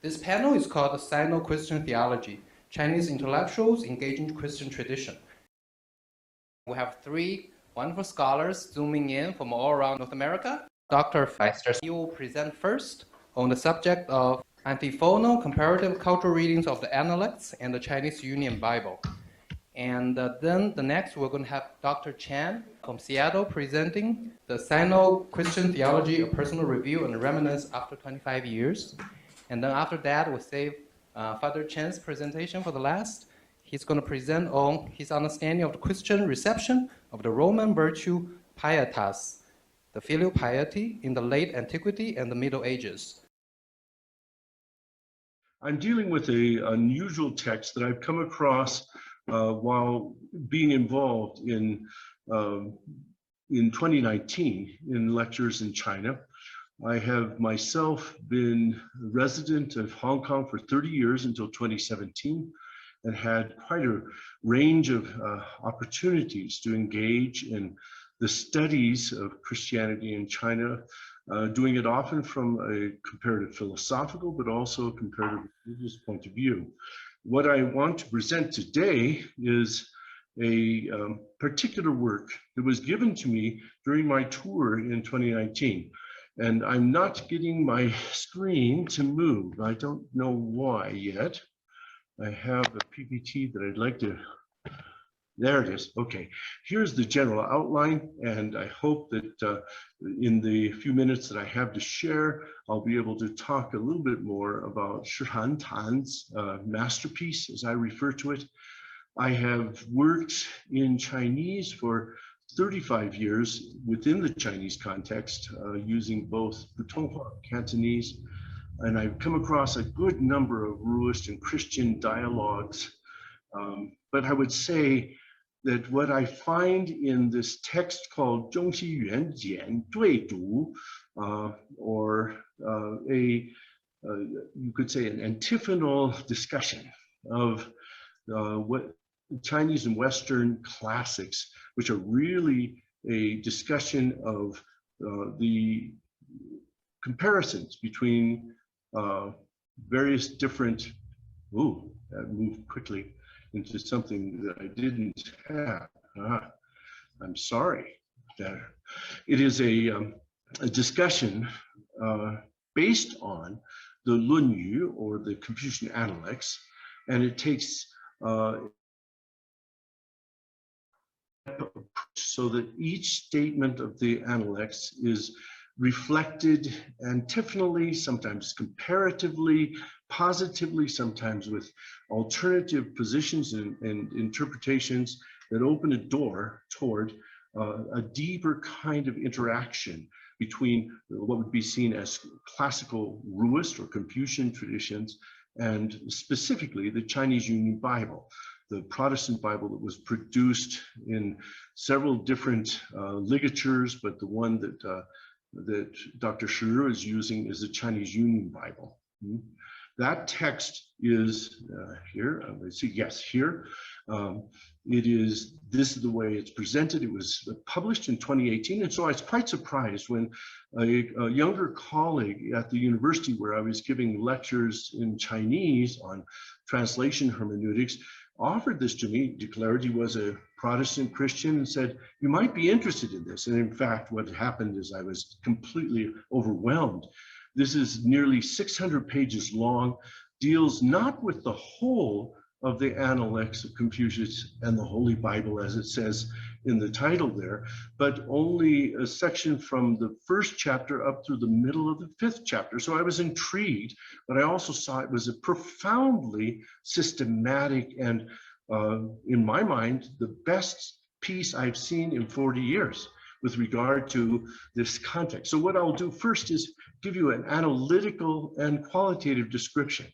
This panel is called the Sino-Christian Theology, Chinese Intellectuals Engaging Christian Tradition. We have three wonderful scholars zooming in from all around North America. Dr. Feister, you will present first on the subject of antiphonal comparative cultural readings of the Analects and the Chinese Union Bible. And then the next, we're going to have Dr. Chan from Seattle presenting the Sino-Christian Theology, a personal review and remnants after 25 years. And then after that, we'll save Father Chan's presentation for the last. He's going to present on his understanding of the Christian reception of the Roman virtue pietas, the filial piety in the late antiquity and the Middle Ages. I'm dealing with an unusual text that I've come across while being involved in 2019 in lectures in China. I have myself been a resident of Hong Kong for 30 years until 2017 and had quite a range of opportunities to engage in the studies of Christianity in China, doing it often from a comparative philosophical but also a comparative religious point of view. What I want to present today is a particular work that was given to me during my tour in 2019. And I'm not getting my screen to move. I don't know why yet. I have a PPT that I'd like to, there it is. Okay, here's the general outline. And I hope that in the few minutes that I have to share, I'll be able to talk a little bit more about Shi Han Tan's masterpiece, as I refer to it. I have worked in Chinese for 35 years within the Chinese context, using both Putonghua, Cantonese, and I've come across a good number of Ruist and Christian dialogues. But I would say that what I find in this text called 中西元简对读, or you could say an antiphonal discussion of what Chinese and Western classics, which are really a discussion of the comparisons between various different, that moved quickly into something that I didn't have. I'm sorry. It is a discussion based on the Lunyu, or the Confucian Analects, and it takes so that each statement of the Analects is reflected antiphonally, sometimes comparatively, positively, sometimes with alternative positions and interpretations that open a door toward a deeper kind of interaction between what would be seen as classical Ruist or Confucian traditions and specifically the Chinese Union Bible, the Protestant Bible that was produced in several different ligatures, but the one that Dr. Shi is using is the Chinese Union Bible. That text is here. Let's see, yes, here. This is the way it's presented. It was published in 2018, and so I was quite surprised when a younger colleague at the university where I was giving lectures in Chinese on translation hermeneutics offered this to me, declared he was a Protestant Christian, and said, you might be interested in this. And in fact, what happened is I was completely overwhelmed. This is nearly 600 pages long, deals not with the whole of the Analects of Confucius and the Holy Bible, as it says in the title there, but only a section from the first chapter up through the middle of the 5th chapter. So I was intrigued, but I also saw it was a profoundly systematic and, in my mind, the best piece I've seen in 40 years with regard to this context. So what I'll do first is give you an analytical and qualitative description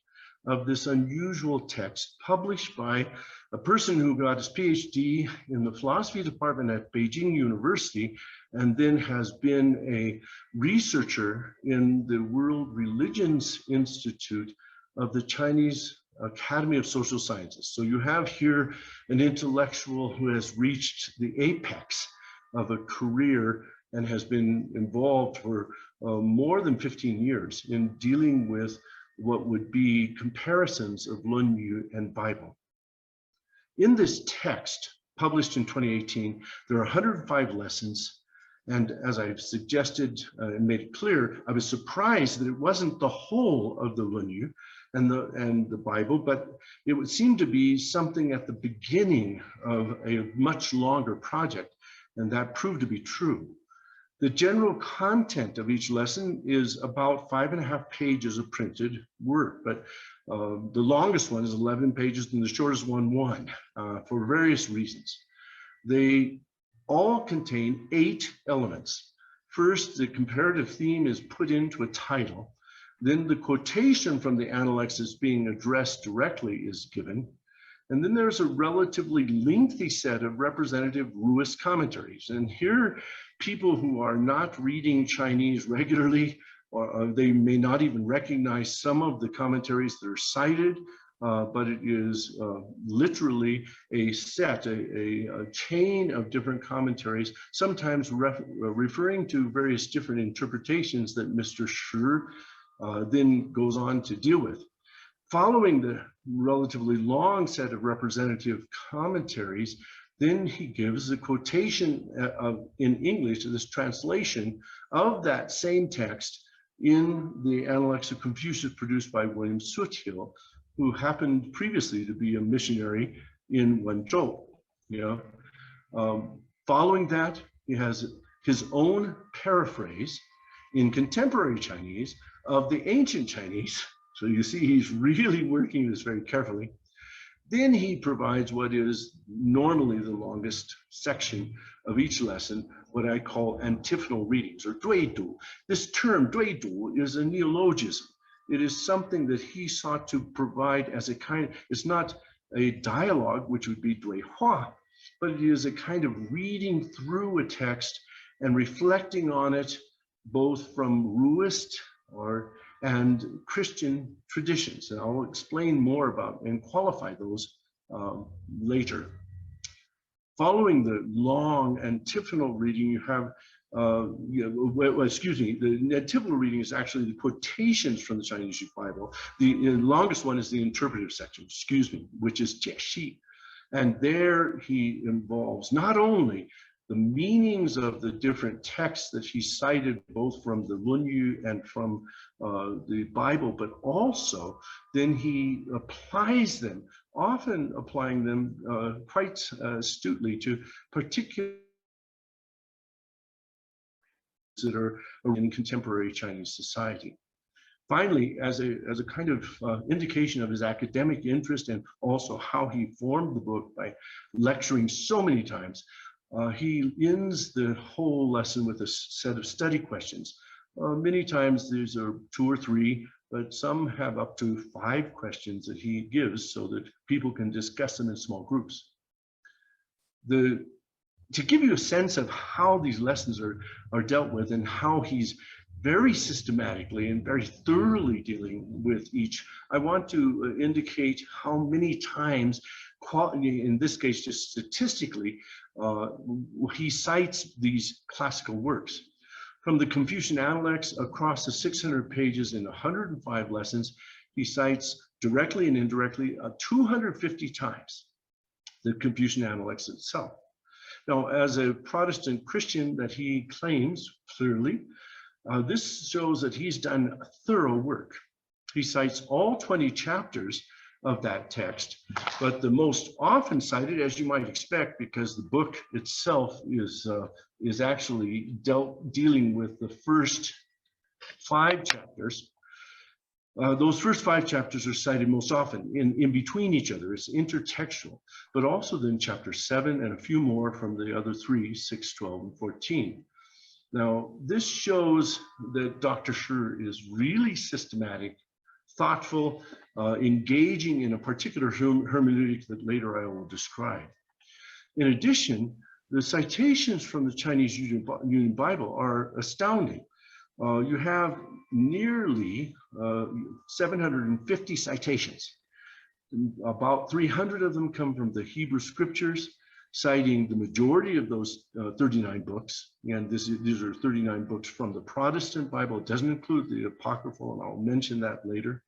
of this unusual text published by a person who got his PhD in the philosophy department at Beijing University and then has been a researcher in the World Religions Institute of the Chinese Academy of Social Sciences. So you have here an intellectual who has reached the apex of a career and has been involved for more than 15 years in dealing with what would be comparisons of Lunyu and Bible. In this text, published in 2018, there are 105 lessons. And as I've suggested and made it clear, I was surprised that it wasn't the whole of the Lunyu and the Bible, but it would seem to be something at the beginning of a much longer project, and that proved to be true. The general content of each lesson is about 5.5 pages of printed work, but the longest one is 11 pages and the shortest one, for various reasons. They all contain 8 elements. First, the comparative theme is put into a title. Then the quotation from the Analects being addressed directly is given. And then there's a relatively lengthy set of representative Ruist commentaries. And here, people who are not reading Chinese regularly, or they may not even recognize some of the commentaries that are cited, but it is literally a set, a chain of different commentaries, sometimes referring to various different interpretations that Mr. Shi then goes on to deal with. Following the relatively long set of representative commentaries, then he gives a quotation in English, this translation of that same text in the Analects of Confucius produced by William Soothill, who happened previously to be a missionary in Wenzhou. Following that, he has his own paraphrase in contemporary Chinese of the ancient Chinese. So you see, he's really working this very carefully. Then he provides what is normally the longest section of each lesson, what I call antiphonal readings, or 对读. This term, 对读, is a neologism. It is something that he sought to provide as a kind, it's not a dialogue, which would be 对话, but it is a kind of reading through a text and reflecting on it, both from Ruist and Christian traditions. And I'll explain more about and qualify those later. Following the long antiphonal reading, you have, the antiphonal reading is actually the quotations from the Chinese Bible. The longest one is the interpretive section, which is 解析. And there he involves not only the meanings of the different texts that he cited, both from the Lunyu and from the Bible, but also then he applies them, often applying them quite astutely to particular that are in contemporary Chinese society. Finally, as a kind of indication of his academic interest and also how he formed the book by lecturing so many times, he ends the whole lesson with a set of study questions. Many times these are 2 or 3, but some have up to 5 questions that he gives so that people can discuss them in small groups. To give you a sense of how these lessons are dealt with and how he's very systematically and very thoroughly dealing with each, I want to indicate how many times, in this case just statistically, he cites these classical works. From the Confucian Analects across the 600 pages in 105 lessons, he cites directly and indirectly 250 times the Confucian Analects itself. Now, as a Protestant Christian that he claims clearly, this shows that he's done thorough work. He cites all 20 chapters of that text, but the most often cited, as you might expect, because the book itself is actually dealing with the first 5 chapters. Those first 5 chapters are cited most often in between each other. It's intertextual, but also then chapter 7 and a few more from the other 3, 6, 12, and 14. Now, this shows that Dr. Shi is really systematic, thoughtful, engaging in a particular hermeneutic that later I will describe. In addition, the citations from the Chinese Union Bible are astounding. You have nearly 750 citations. About 300 of them come from the Hebrew scriptures, citing the majority of those 39 books. And these are 39 books from the Protestant Bible. It doesn't include the Apocryphal, and I'll mention that later.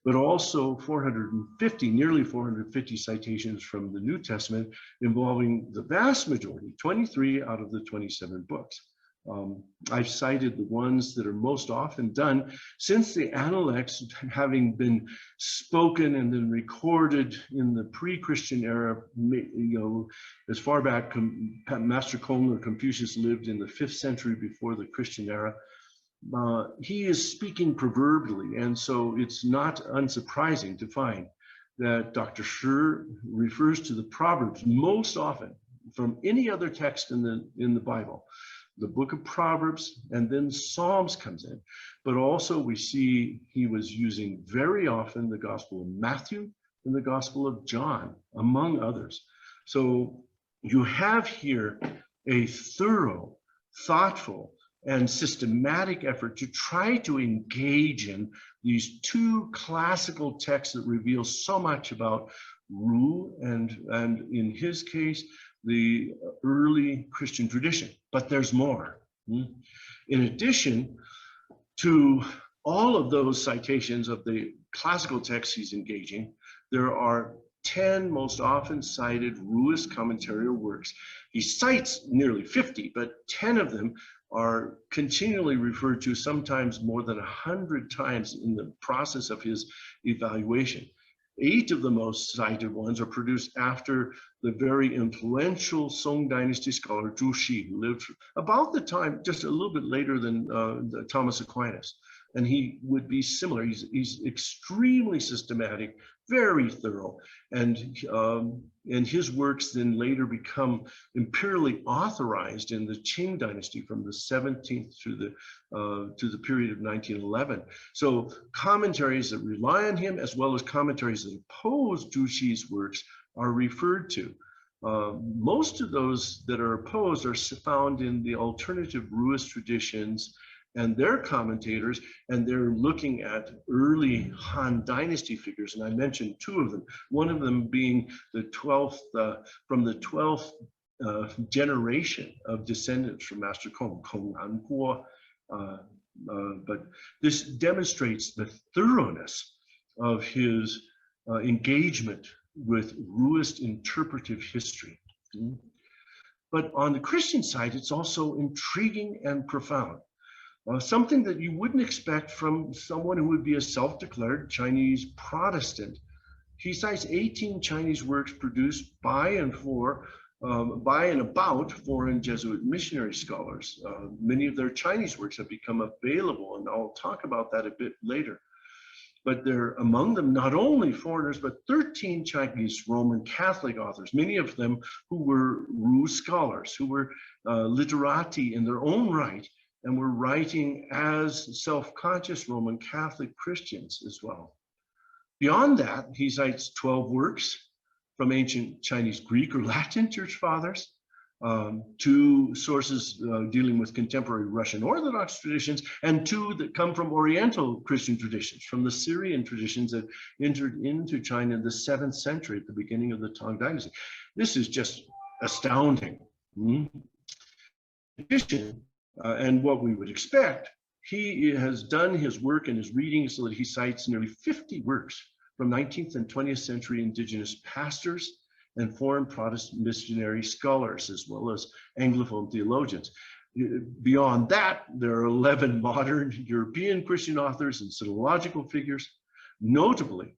but also 450, nearly 450 citations from the New Testament involving the vast majority, 23 out of the 27 books. I've cited the ones that are most often done since the Analects, having been spoken and then recorded in the pre-Christian era, as far back Master Kong or Confucius lived in the 5th century before the Christian era. He is speaking proverbially, and so it's not unsurprising to find that Dr. Shi refers to the Proverbs most often from any other text in the Bible. The book of Proverbs, and then Psalms comes in. But also we see he was using very often the Gospel of Matthew and the Gospel of John, among others. So you have here a thorough, thoughtful, and systematic effort to try to engage in these two classical texts that reveal so much about Ru and in his case, the early Christian tradition. But there's more. In addition to all of those citations of the classical texts he's engaging, there are 10 most often cited Ruist commentarial works. He cites nearly 50, but 10 of them are continually referred to, sometimes more than 100 times in the process of his evaluation. 8 of the most cited ones are produced after the very influential Song Dynasty scholar Zhu Xi, who lived about the time, just a little bit later than Thomas Aquinas. And he would be similar. He's extremely systematic, very thorough, and his works then later become imperially authorized in the Qing dynasty from the 17th to the period of 1911. So commentaries that rely on him, as well as commentaries that oppose Zhu Xi's works, are referred to. Most of those that are opposed are found in the alternative Ruist traditions and their commentators, and they're looking at early Han Dynasty figures, and I mentioned 2 of them. One of them being the 12th, from the 12th generation of descendants from Master Kong, Kong An Guo. But this demonstrates the thoroughness of his engagement with Ruist interpretive history. But on the Christian side, it's also intriguing and profound. Something that you wouldn't expect from someone who would be a self-declared Chinese Protestant. He cites 18 Chinese works produced by and about foreign Jesuit missionary scholars. Many of their Chinese works have become available, and I'll talk about that a bit later. But there are among them not only foreigners, but 13 Chinese Roman Catholic authors, many of them who were Ru scholars, who were literati in their own right, and were writing as self-conscious Roman Catholic Christians as well. Beyond that, he cites 12 works from ancient Chinese Greek or Latin church fathers, 2 sources dealing with contemporary Russian Orthodox traditions, and 2 that come from Oriental Christian traditions, from the Syrian traditions that entered into China in the 7th century at the beginning of the Tang Dynasty. This is just astounding. In addition, and what we would expect, he has done his work and his reading so that he cites nearly 50 works from 19th and 20th century indigenous pastors and foreign Protestant missionary scholars, as well as Anglophone theologians. Beyond that, there are 11 modern European Christian authors and sinological figures. Notably,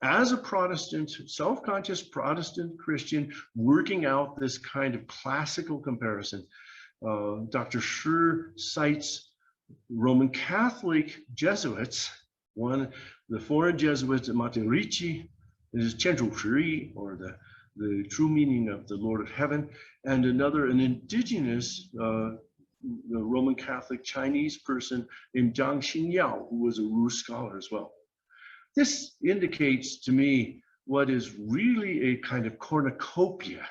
as a Protestant, self-conscious Protestant Christian working out this kind of classical comparison, Dr. Shi cites Roman Catholic Jesuits, the foreign Jesuits at Materici, is Qianzhu Shi, or the true meaning of the Lord of Heaven, and an indigenous Roman Catholic Chinese person named Zhang Xinyao, who was a Ru scholar as well. This indicates to me what is really a kind of cornucopia,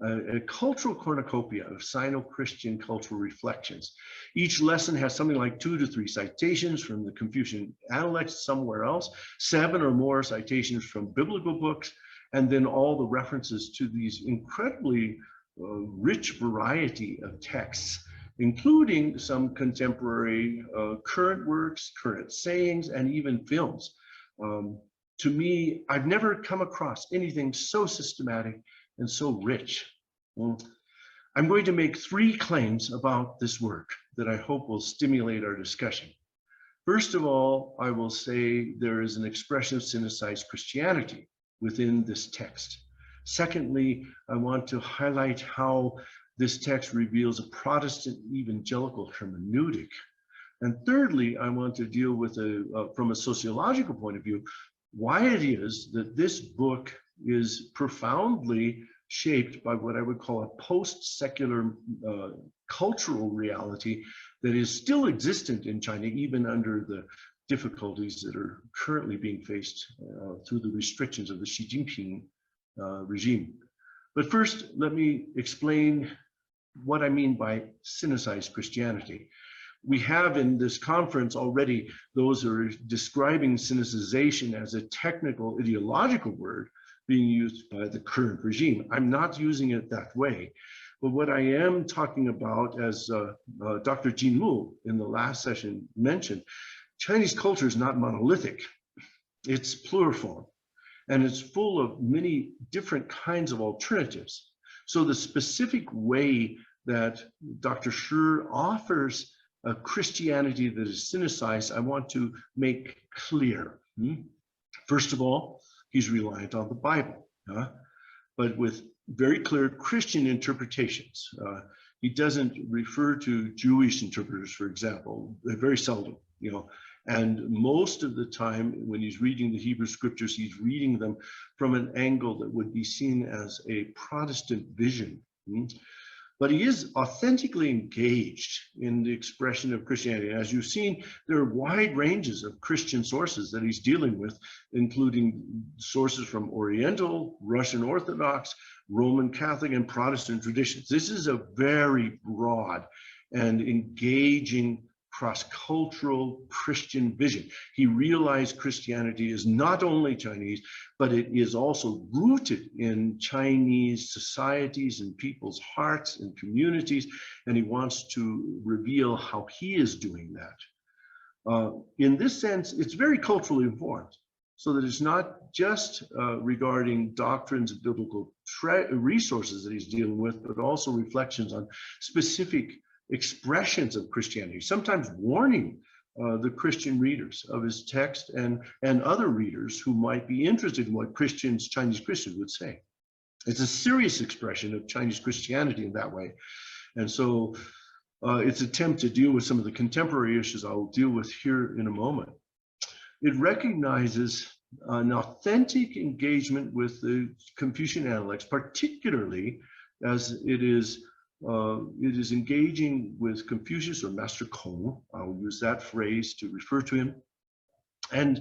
a cultural cornucopia of Sino-Christian cultural reflections. Each lesson has something like 2 to 3 citations from the Confucian Analects somewhere else, 7 or more citations from biblical books, and then all the references to these incredibly rich variety of texts, including some contemporary current works, current sayings, and even films. To me, I've never come across anything so systematic and so rich. I'm going to make 3 claims about this work that I hope will stimulate our discussion. First of all, I will say there is an expression of Sino-Christian Christianity within this text. Secondly, I want to highlight how this text reveals a Protestant evangelical hermeneutic. And thirdly, I want to deal with, from a sociological point of view, why it is that this book is profoundly shaped by what I would call a post-secular cultural reality that is still existent in China, even under the difficulties that are currently being faced through the restrictions of the Xi Jinping regime. But first, let me explain what I mean by Sino-Christian Christianity. We have in this conference already those who are describing Sinicization as a technical ideological word being used by the current regime. I'm not using it that way. But what I am talking about, as Dr. Jin Lu in the last session mentioned, Chinese culture is not monolithic. It's pluriform, and it's full of many different kinds of alternatives. So the specific way that Dr. Shi offers a Christianity that is Sinicized, I want to make clear. First of all, he's reliant on the Bible, but with very clear Christian interpretations. He doesn't refer to Jewish interpreters, for example, very seldom, and most of the time when he's reading the Hebrew scriptures, he's reading them from an angle that would be seen as a Protestant vision. But he is authentically engaged in the expression of Christianity. As you've seen, there are wide ranges of Christian sources that he's dealing with, including sources from Oriental, Russian Orthodox, Roman Catholic, and Protestant traditions. This is a very broad and engaging cross-cultural Christian vision. He realized Christianity is not only Chinese, but it is also rooted in Chinese societies and people's hearts and communities, and he wants to reveal how he is doing that. In this sense, it's very culturally informed, so that it's not just regarding doctrines of biblical resources that he's dealing with, but also reflections on specific expressions of Christianity, sometimes warning the Christian readers of his text and other readers who might be interested in what Chinese Christians would say. It's a serious expression of Chinese Christianity in that way. And so its attempt to deal with some of the contemporary issues I'll deal with here in a moment. It recognizes an authentic engagement with the Confucian analects, particularly as it is engaging with Confucius or Master Kong. I'll use that phrase to refer to him, and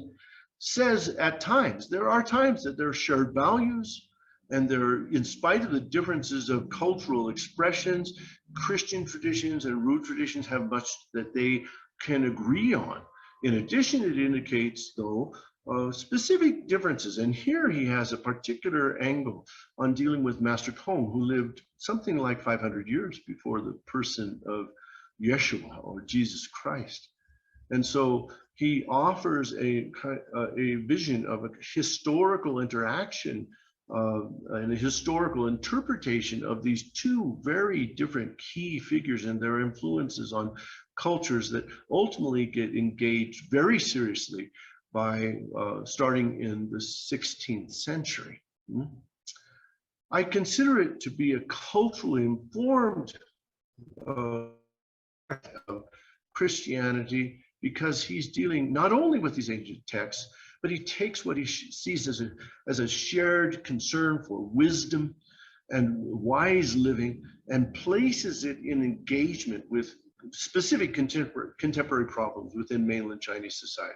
says at times, there are times that there are shared values, and there, in spite of the differences of cultural expressions, Christian traditions and root traditions have much that they can agree on. In addition, it indicates, though, specific differences. And here he has a particular angle on dealing with Master Kong, who lived something like 500 years before the person of Yeshua or Jesus Christ. And so he offers a vision of a historical interaction and a historical interpretation of these two very different key figures and their influences on cultures that ultimately get engaged very seriously by starting in the 16th century. I consider it to be a culturally informed Christianity, because he's dealing not only with these ancient texts, but he takes what he sees as a shared concern for wisdom and wise living and places it in engagement with specific contemporary problems within mainland Chinese society.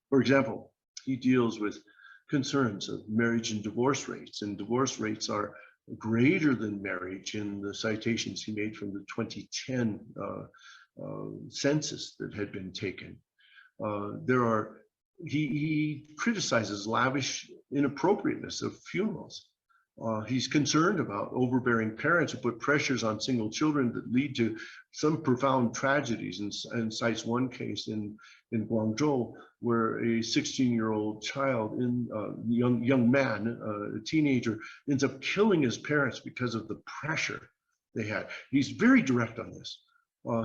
For example, he deals with concerns of marriage and divorce rates, and divorce rates are greater than marriage in the citations he made from the 2010 census that had been taken. He criticizes lavish inappropriateness of funerals. He's concerned about overbearing parents who put pressures on single children that lead to some profound tragedies, and cites one case in Guangzhou where a 16-year-old child, young man, a teenager, ends up killing his parents because of the pressure they had. He's very direct on this.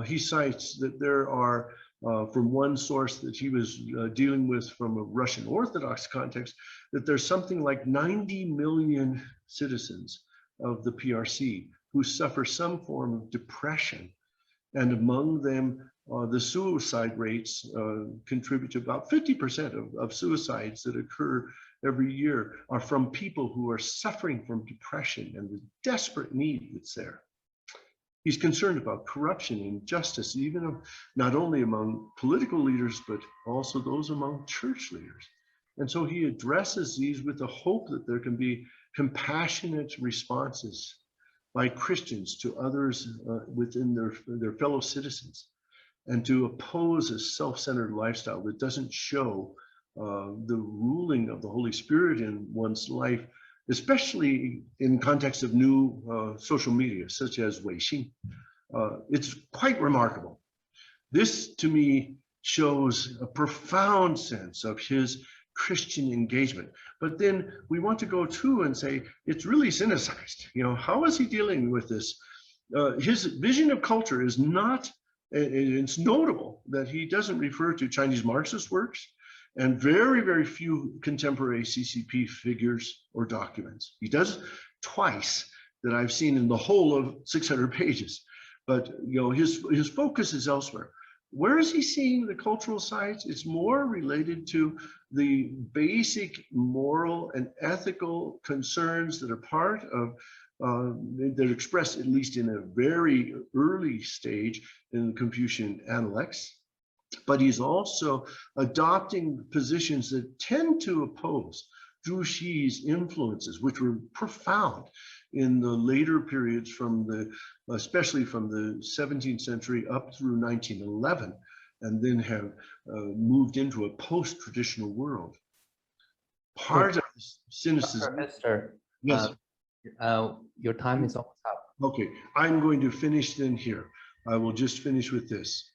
He cites that there are, from one source that he was dealing with from a Russian Orthodox context, that there's something like 90 million citizens of the PRC who suffer some form of depression. And among them, the suicide rates contribute to about 50% of suicides that occur every year are from people who are suffering from depression and the desperate need that's there. He's concerned about corruption and injustice, even not only among political leaders, but also those among church leaders. And so he addresses these with the hope that there can be compassionate responses by Christians to others within their fellow citizens, and to oppose a self-centered lifestyle that doesn't show the ruling of the Holy Spirit in one's life, especially in context of new social media, such as Weixin. It's quite remarkable. This, to me, shows a profound sense of his Christian engagement. But then we want to go to and say, it's really cynicized. You know, how is he dealing with this? His vision of culture is not, it's notable that he doesn't refer to Chinese Marxist works and very, very few contemporary CCP figures or documents. He does twice that I've seen in the whole of 600 pages. But you know, his focus is elsewhere. Where is he seeing the cultural sides? It's more related to the basic moral and ethical concerns that are part of, that are expressed at least in a very early stage in the Confucian Analects. But he's also adopting positions that tend to oppose Zhu Xi's influences, which were profound in the later periods especially from the 17th century up through 1911, and then have moved into a post-traditional world. Part of cynicism. Esther, yes. Your time is almost up. Okay, I'm going to finish then here. I will just finish with this.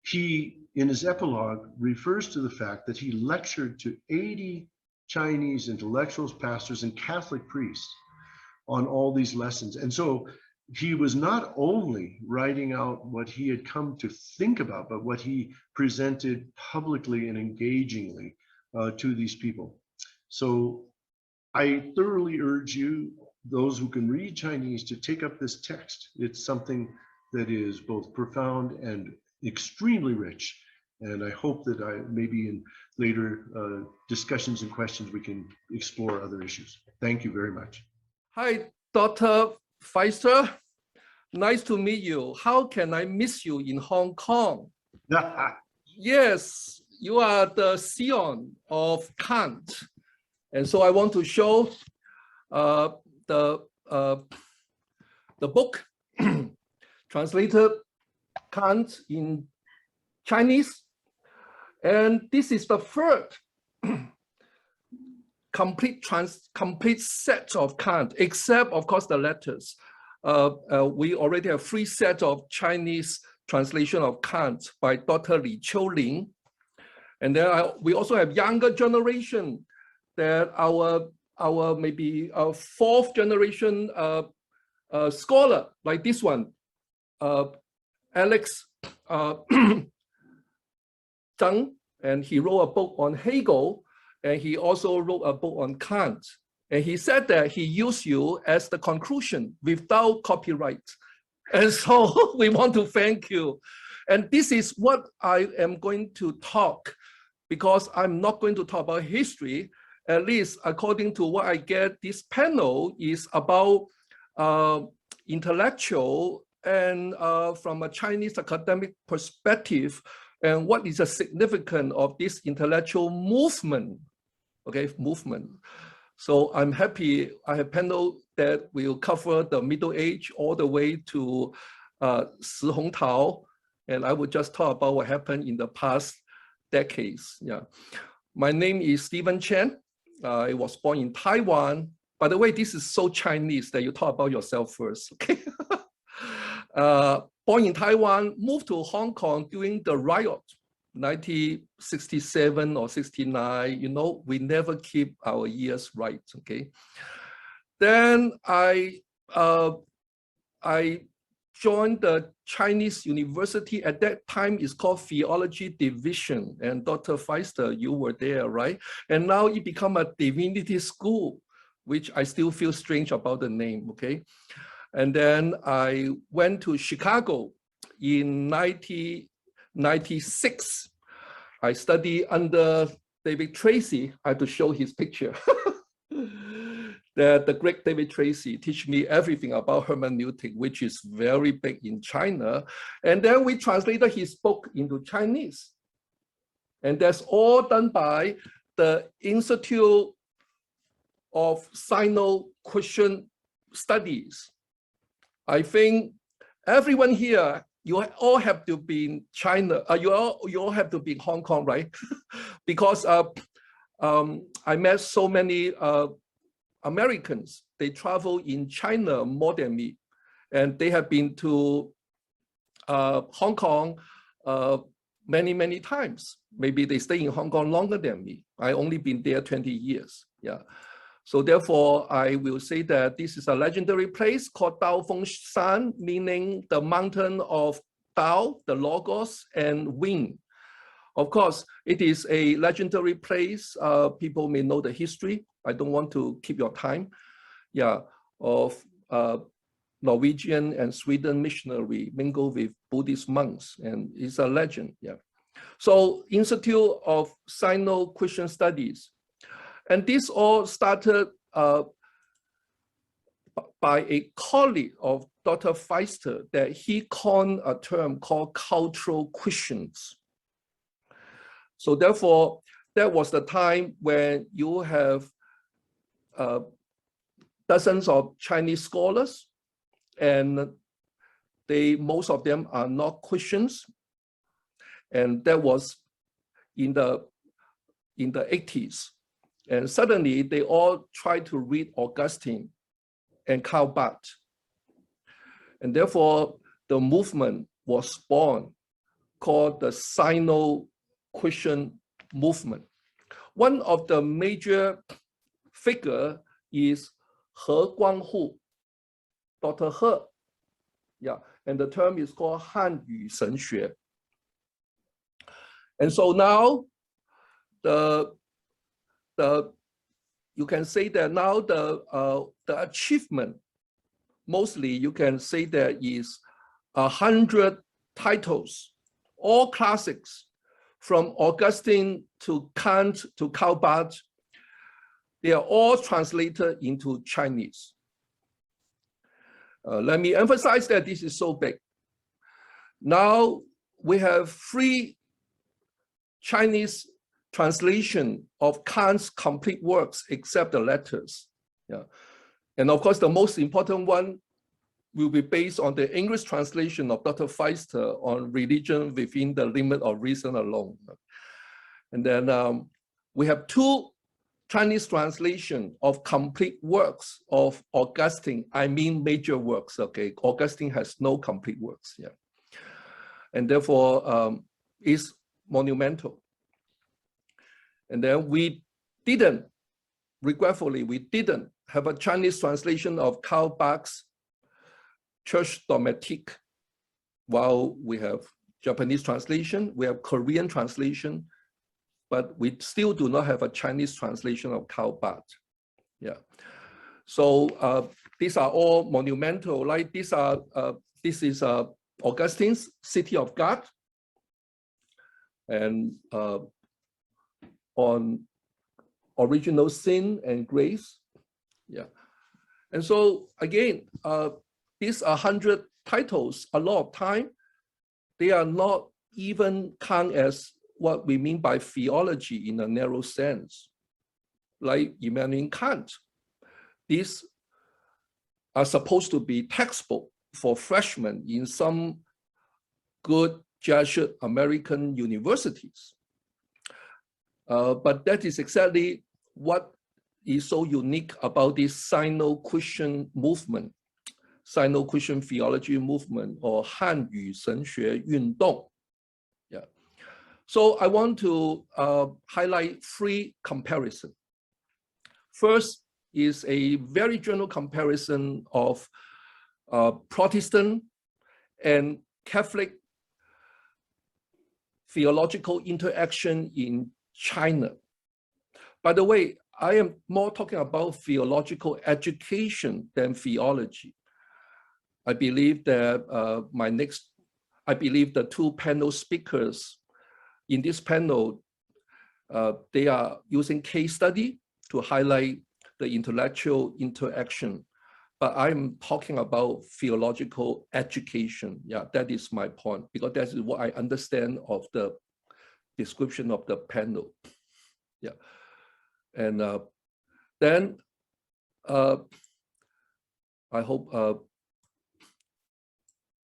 He, in his epilogue, refers to the fact that he lectured to 80 Chinese intellectuals, pastors, and Catholic priests on all these lessons. And so he was not only writing out what he had come to think about, but what he presented publicly and engagingly to these people. So I thoroughly urge you, those who can read Chinese, to take up this text. It's something that is both profound and extremely rich. And I hope that maybe in later discussions and questions, we can explore other issues. Thank you very much. Hi, Dr. Pfizer. Nice to meet you. How can I miss you in Hong Kong? Yes, you are the scion of Kant. And so I want to show the book translated Kant in Chinese. And this is the third complete set of Kant, except of course the letters. We already have 3 sets of Chinese translation of Kant by Dr. Li Qiuling. And then we also have younger generation that our maybe 4th generation scholar like this one, Alex Zhang, and he wrote a book on Hegel, and he also wrote a book on Kant. And he said that he used you as the conclusion without copyright. And so we want to thank you. And this is what I am going to talk, because I'm not going to talk about history. At least according to what I get, this panel is about intellectual and from a Chinese academic perspective, and what is the significance of this intellectual movement, okay, movement. So I'm happy I have a panel that will cover the Middle Age all the way to Shi Hongtao, and I will just talk about what happened in the past decades. Yeah, my name is Stephen Chen. I was born in Taiwan, By the way, this is so Chinese that you talk about yourself first, okay? Born in Taiwan, moved to Hong Kong during the riot, 1967 or 69. You know, we never keep our years right, okay? Then I joined the Chinese University. At that time, it's called Theology Division. And Dr. Feister, you were there, right? And now it become a divinity school, which I still feel strange about the name, okay? And then I went to Chicago in 1996. I studied under David Tracy. I have to show his picture. That the great David Tracy teach me everything about hermeneutic, which is very big in China. And then we translated his book into Chinese. And that's all done by the Institute of Sino-Christian Studies. I think everyone here, you all have to be in China, you all have to be in Hong Kong, right? Because I met so many Americans. They travel in China more than me, and they have been to Hong Kong many times. Maybe they stay in Hong Kong longer than me. I only been there 20 years. Yeah. So therefore, I will say that this is a legendary place called Dao Feng Shan, meaning the mountain of Dao, the Logos, and wind. Of course, it is a legendary place. People may know the history. I don't want to keep your time. Yeah, of Norwegian and Sweden missionary mingled with Buddhist monks, and it's a legend. Yeah. So Institute of Sino-Christian Studies. And this all started by a colleague of Dr. Feister that he coined a term called cultural Christians. So therefore, that was the time when you have dozens of Chinese scholars, and most of them are not Christians. And that was in the 80s. And suddenly they all tried to read Augustine and Karl Barth. And therefore, the movement was born called the Sino-Christian movement. One of the major figure is He Guanghu, Dr. He. Yeah, and the term is called Hanyu Shenxue. And so now you can say that now the achievement, mostly you can say there is 100 titles, all classics, from Augustine to Kant to Karl Barth. They are all translated into Chinese. Let me emphasize that this is so big. Now we have 3 Chinese translation of Kant's complete works, except the letters. Yeah. And of course, the most important one will be based on the English translation of Dr. Feister on religion within the limit of reason alone. And then we have 2 Chinese translation of complete works of Augustine. I mean major works, okay? Augustine has no complete works, yeah. And therefore, is monumental. And then regretfully, we didn't have a Chinese translation of Karl Barth's Church Dogmatique. While we have Japanese translation, we have Korean translation, but we still do not have a Chinese translation of Karl Barth. Yeah. So these are all monumental. Like this is Augustine's City of God, and on original sin and grace. Yeah. And so again, these 100 titles, a lot of time, they are not even count as what we mean by theology in a narrow sense. Like Immanuel Kant, these are supposed to be textbook for freshmen in some good Jesuit American universities. But that is exactly what is so unique about this Sino-Christian movement, Sino-Christian theology movement, or 汉语神学运动. Yeah. So I want to highlight three comparisons. First is a very general comparison of Protestant and Catholic theological interaction in China. By the way, I am more talking about theological education than theology. I believe that I believe the two panel speakers in this panel, they are using case study to highlight the intellectual interaction. But I'm talking about theological education. Yeah, that is my point, because that is what I understand of the description of the panel. Yeah, and then I hope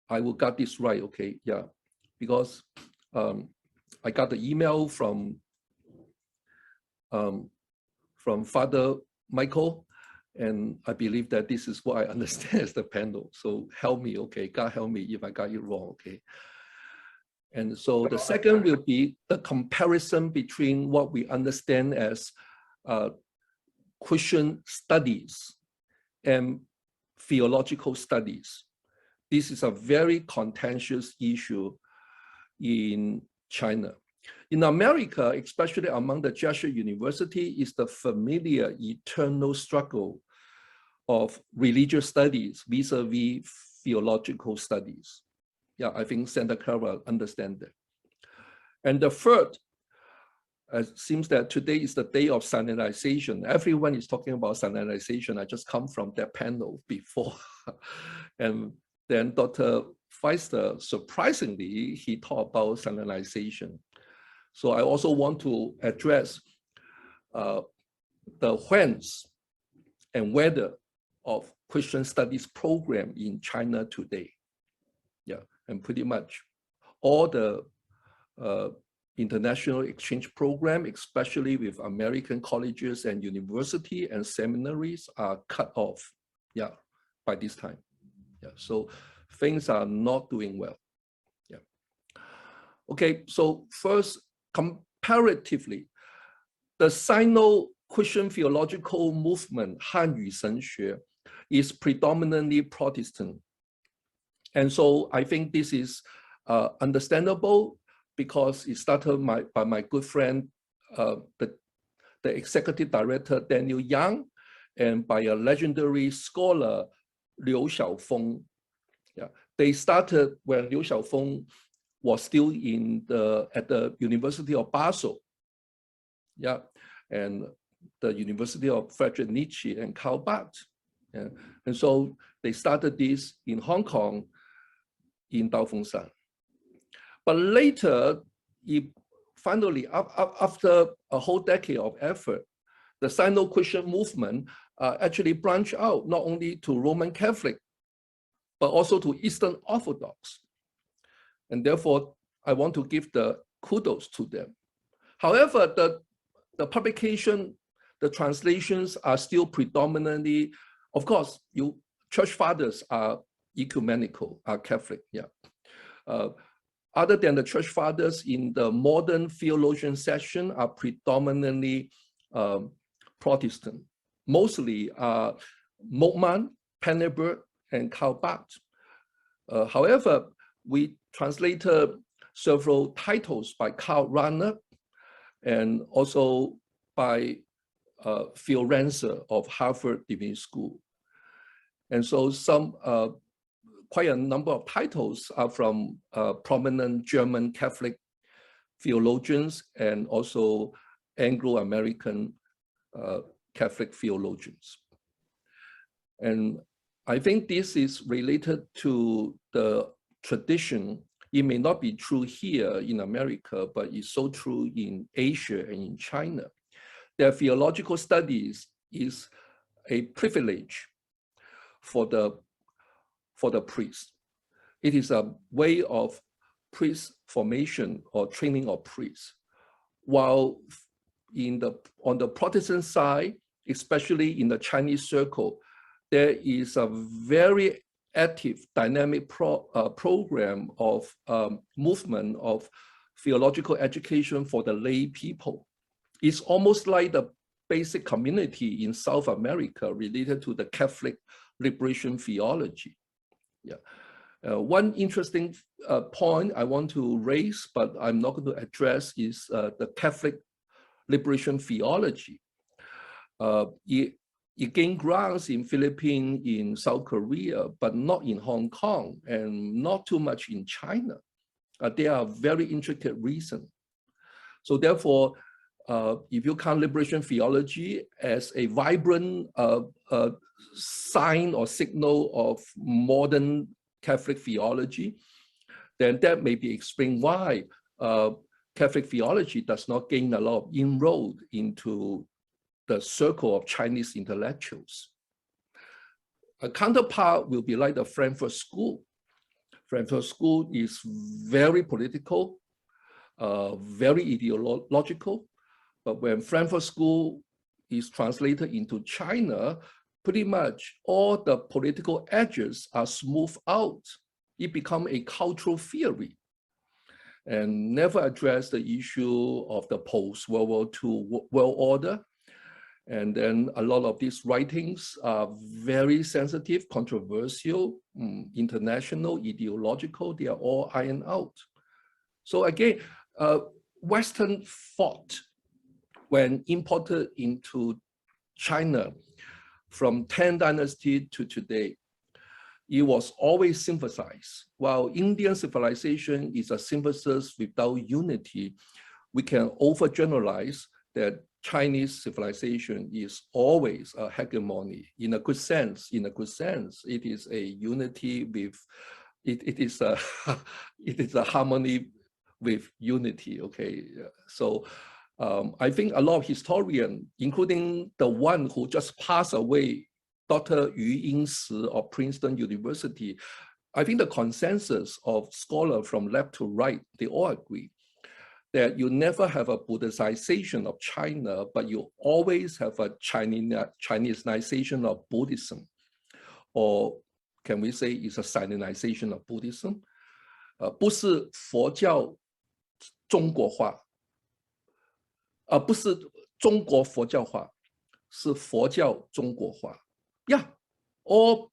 I will get this right. Okay, yeah, because I got the email from Father Michael, and I believe that this is what I understand as the panel. So help me, okay? God help me if I got it wrong, okay? And so the second will be the comparison between what we understand as Christian studies and theological studies. This is a very contentious issue in China. In America, especially among the Jesuit university, is the familiar eternal struggle of religious studies vis-a-vis theological studies. Yeah, I think Santa Clara understand that. And the third, it seems that today is the day of standardization. Everyone is talking about standardization. I just come from that panel before. And then Dr. Feister, surprisingly, he talked about standardization. So I also want to address the whence and whether of Christian studies program in China today. Yeah, and pretty much all the international exchange program, especially with American colleges and university and seminaries, are cut off. Yeah, by this time. Yeah, so things are not doing well. Yeah. Okay, so first, comparatively, the Sino-Christian theological movement, 汉语神学, is predominantly Protestant. And so I think this is understandable because it started by my good friend, the executive director, Daniel Yang, and by a legendary scholar, Liu Xiaofeng. Yeah, they started when Liu Xiaofeng was still at the University of Basel. Yeah, and the University of Friedrich Nietzsche and Karl Barth. Yeah. And so they started this in Hong Kong, in Daofengshan. But later, finally, after a whole decade of effort, the Sino-Christian movement actually branched out not only to Roman Catholic, but also to Eastern Orthodox. And therefore, I want to give the kudos to them. However, the publication, the translations are still predominantly, of course, church fathers are ecumenical, are Catholic, yeah. Other than the church fathers in the modern theologian section are predominantly Protestant, mostly Moltmann, Penneberg, and Karl Barth. However, we translated several titles by Karl Rahner and also by Phil Ranser of Harvard Divinity School. And so quite a number of titles are from prominent German Catholic theologians and also Anglo-American Catholic theologians. And I think this is related to the tradition. It may not be true here in America, but it's so true in Asia and in China. That theological studies is a privilege for the priest. It is a way of priest formation or training of priests. While on the Protestant side, especially in the Chinese circle, there is a very active, dynamic program of movement of theological education for the lay people. It's almost like the basic community in South America related to the Catholic liberation theology. Yeah. One interesting point I want to raise, but I'm not going to address, is the Catholic liberation theology. It gained grounds in Philippines, in South Korea, but not in Hong Kong and not too much in China. There are very intricate reasons. So therefore, if you count liberation theology as a vibrant sign or signal of modern Catholic theology, then that may be explained why Catholic theology does not gain a lot of inroad into the circle of Chinese intellectuals. A counterpart will be like the Frankfurt School. Frankfurt School is very political, very ideological, but when Frankfurt School is translated into China, pretty much all the political edges are smoothed out. It becomes a cultural theory and never address the issue of the post-World War II world order. And then a lot of these writings are very sensitive, controversial, international, ideological. They are all ironed out. So again, Western thought, when imported into China from Tang Dynasty to today, it was always synthesized. While Indian civilization is a synthesis without unity, we can overgeneralize that Chinese civilization is always a hegemony in a good sense. In a good sense, it is a unity with, it is a harmony with unity. Okay, so I think a lot of historians, including the one who just passed away, Dr. Yu Yingshi of Princeton University, I think the consensus of scholars from left to right, they all agree that you never have a Buddhization of China, but you always have a Chineseization of Buddhism, or can we say it's a Sinicization of Buddhism? 不是佛教中国化，不是中国佛教化，是佛教中国化。Yeah, all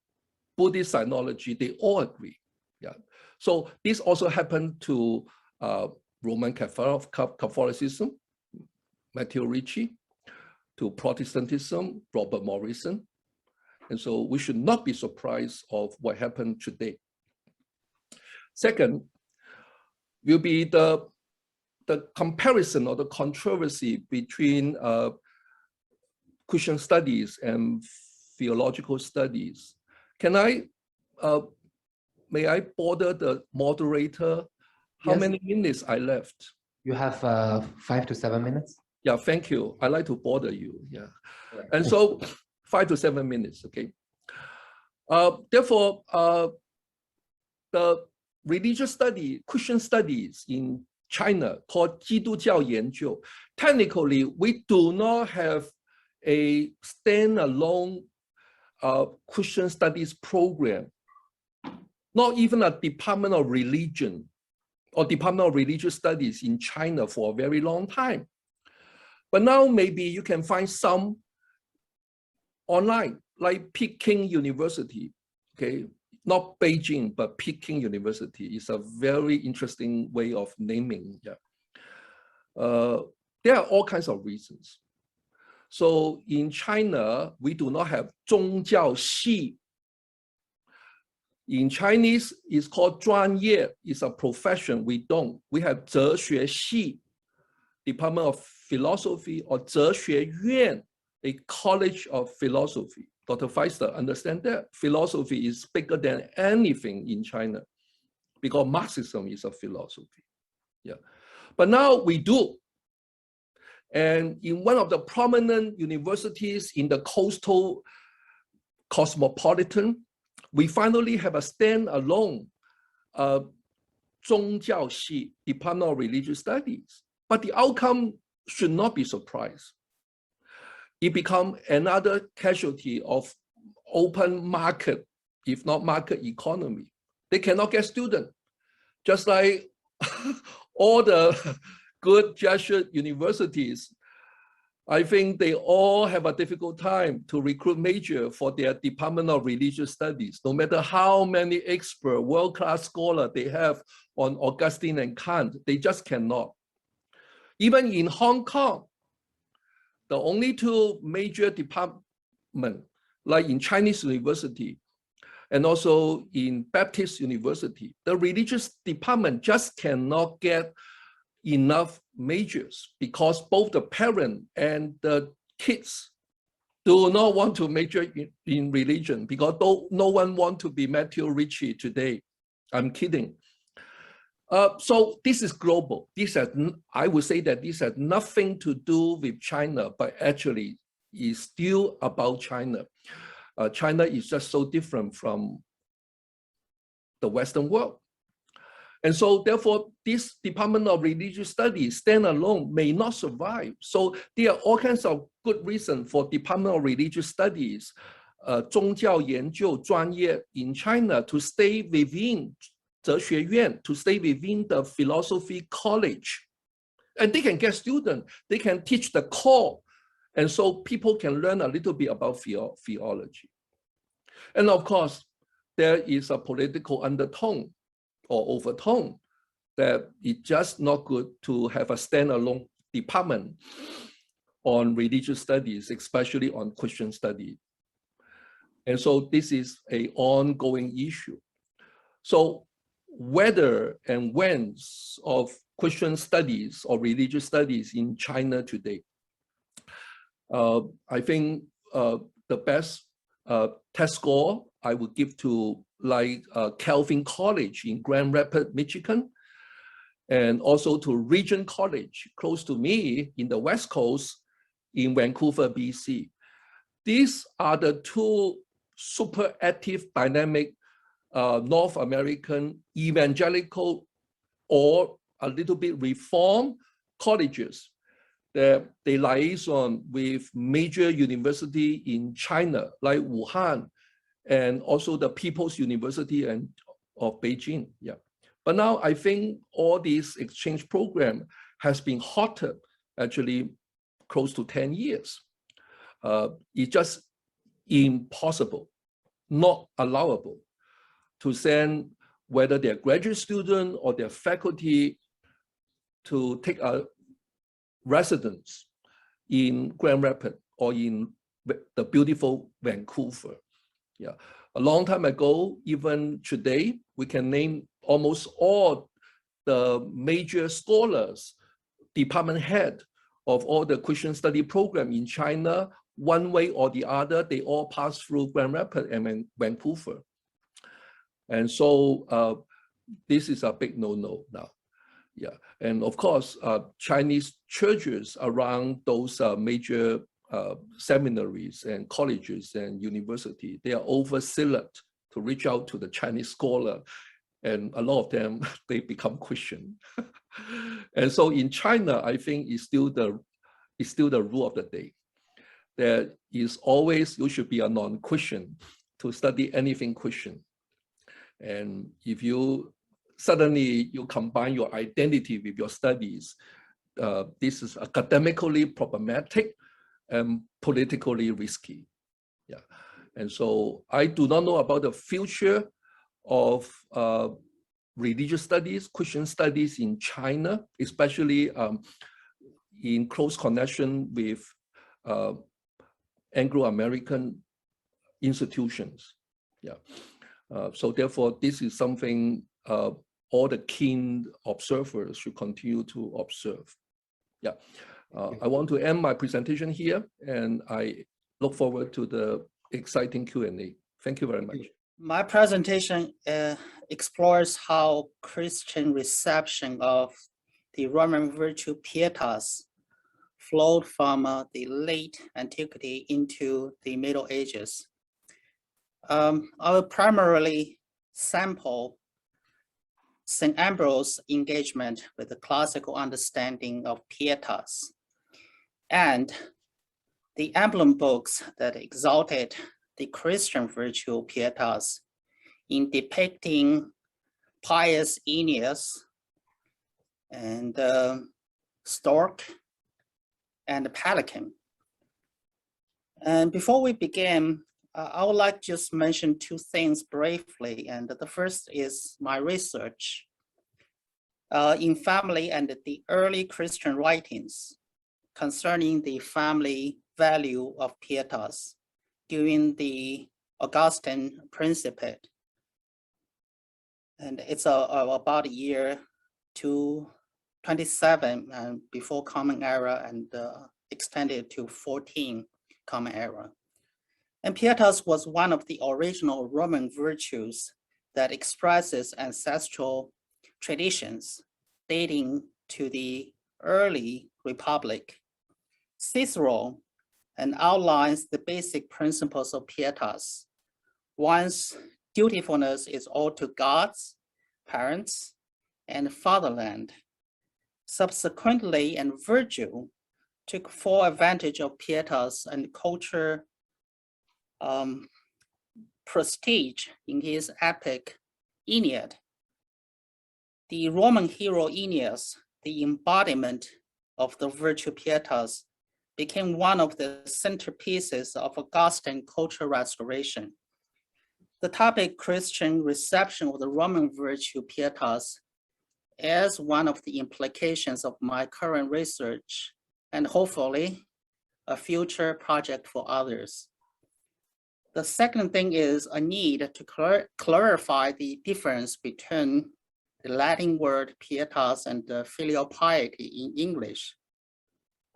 Buddhist sinology, they all agree. Yeah, so this also happened to Roman Catholicism, Matteo Ricci, to Protestantism, Robert Morrison. And so we should not be surprised of what happened today. Second, will be the comparison or the controversy between Christian studies and theological studies. Can I, may I bother the moderator? How Yes. many minutes I left? You have 5 to 7 minutes. Yeah, thank you. I like to bother you. Yeah. And so 5 to 7 minutes, okay. Therefore, the religious study, Christian studies in China called 基督教研究, technically, we do not have a standalone Christian studies program, not even a Department of Religion or Department of Religious Studies in China for a very long time. But now maybe you can find some online, like Peking University, okay? Not Beijing, but Peking University is a very interesting way of naming. Yeah. There are all kinds of reasons. So in China, we do not have 宗教系. In Chinese, it's called 专业, it's a profession. We don't. We have 哲学系, Department of Philosophy, or 哲学院, a college of philosophy. Dr. Feister, understand that? Philosophy is bigger than anything in China because Marxism is a philosophy. Yeah. But now we do. And in one of the prominent universities in the coastal cosmopolitan, we finally have a standalone 宗教系, Department of Religious Studies. But the outcome should not be surprised. it becomes another casualty of open market, if not market economy. They cannot get students. Just like all the good Jesuit universities, I think they all have a difficult time to recruit major for their Department of Religious Studies, no matter how many expert, world-class scholars they have on Augustine and Kant, they just cannot. Even in Hong Kong, the only two major departments, like in Chinese University and also in Baptist University, the religious department just cannot get enough majors because both the parent and the kids do not want to major in religion because no one wants to be Matthew Ricci today. I'm kidding. So this is global. I would say that this has nothing to do with China, but actually is still about China. China is just so different from the Western world. And so therefore, this Department of Religious Studies standalone may not survive. So there are all kinds of good reasons for Department of Religious Studies, 宗教研究专业 in China to stay within 哲学院, to stay within the philosophy college. And they can get students, they can teach the core. And so people can learn a little bit about theology. And of course, there is a political undertone or overtone that it's just not good to have a standalone department on religious studies, especially on Christian study. And so this is an ongoing issue. So whether and when of Christian studies or religious studies in China today, I think the best test score I would give to like Calvin College in Grand Rapids, Michigan, and also to Regent College close to me in the West Coast in Vancouver, BC. These are the two super active, dynamic North American evangelical or a little bit reform colleges that they liaison with major university in China, like Wuhan, and also the People's University of Beijing. Yeah. But now I think all these exchange program has been halted actually close to 10 years. It's just impossible, not allowable to send whether they're graduate student or their faculty to take a residence in Grand Rapids or in the beautiful Vancouver. Yeah, a long time ago, even today, we can name almost all the major scholars, department head of all the Christian study program in China, one way or the other, they all pass through Grand Rapids and Vancouver. And so this is a big no-no now. Yeah, and of course, Chinese churches around those major seminaries and colleges and universities, they are overzealous to reach out to the Chinese scholar, and a lot of them, they become Christian. And so in China, I think it's still the rule of the day. There is always, you should be a non-Christian to study anything Christian. And if you suddenly you combine your identity with your studies, this is academically problematic and politically risky. Yeah, and so I do not know about the future of religious studies, Christian studies in China, especially in close connection with Anglo-American institutions. Yeah, so therefore, this is something all the keen observers should continue to observe. Yeah, I want to end my presentation here, and I look forward to the exciting Q&A. Thank you very much. My presentation explores how Christian reception of the Roman virtue pietas flowed from the late antiquity into the Middle Ages. I will primarily sample St. Ambrose's engagement with the classical understanding of pietas and the emblem books that exalted the Christian virtue pietas in depicting pious Aeneas and stork and pelican. And before we begin, I would like to just mention two things briefly. And the first is my research in family and the early Christian writings concerning the family value of pietas during the Augustine Principate. And it's about a year 227 and before Common Era and extended to 14 Common Era. And pietas was one of the original Roman virtues that expresses ancestral traditions dating to the early Republic. Cicero and outlines the basic principles of pietas. One's dutifulness is owed to gods, parents, and fatherland. Subsequently, and Virgil took full advantage of pietas and culture prestige in his epic Aeneid. The Roman hero Aeneas, the embodiment of the virtue pietas, became one of the centerpieces of Augustine cultural restoration. The topic Christian reception of the Roman virtue pietas is one of the implications of my current research and hopefully a future project for others. The second thing is a need to clarify the difference between the Latin word pietas and the filial piety in English.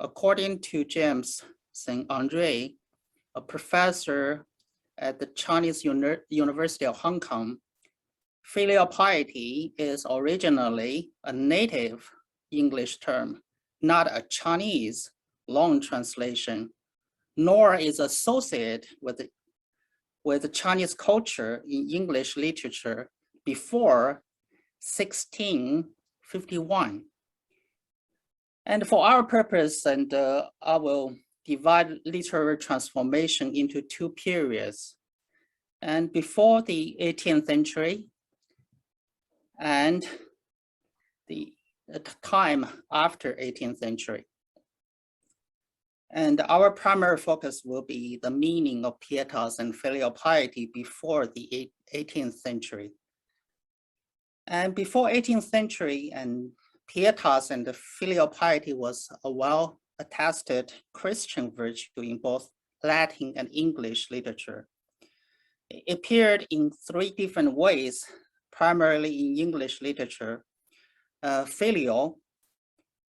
According to James St. Andre, a professor at the Chinese University of Hong Kong, filial piety is originally a native English term, not a Chinese long translation, nor is associated with Chinese culture in English literature before 1651. And for our purpose, and I will divide literary transformation into two periods, and before the 18th century and the time after 18th century. And our primary focus will be the meaning of pietas and filial piety before the 18th century. And before 18th century, and pietas and the filial piety was a well-attested Christian virtue in both Latin and English literature. It appeared in three different ways, primarily in English literature: filial,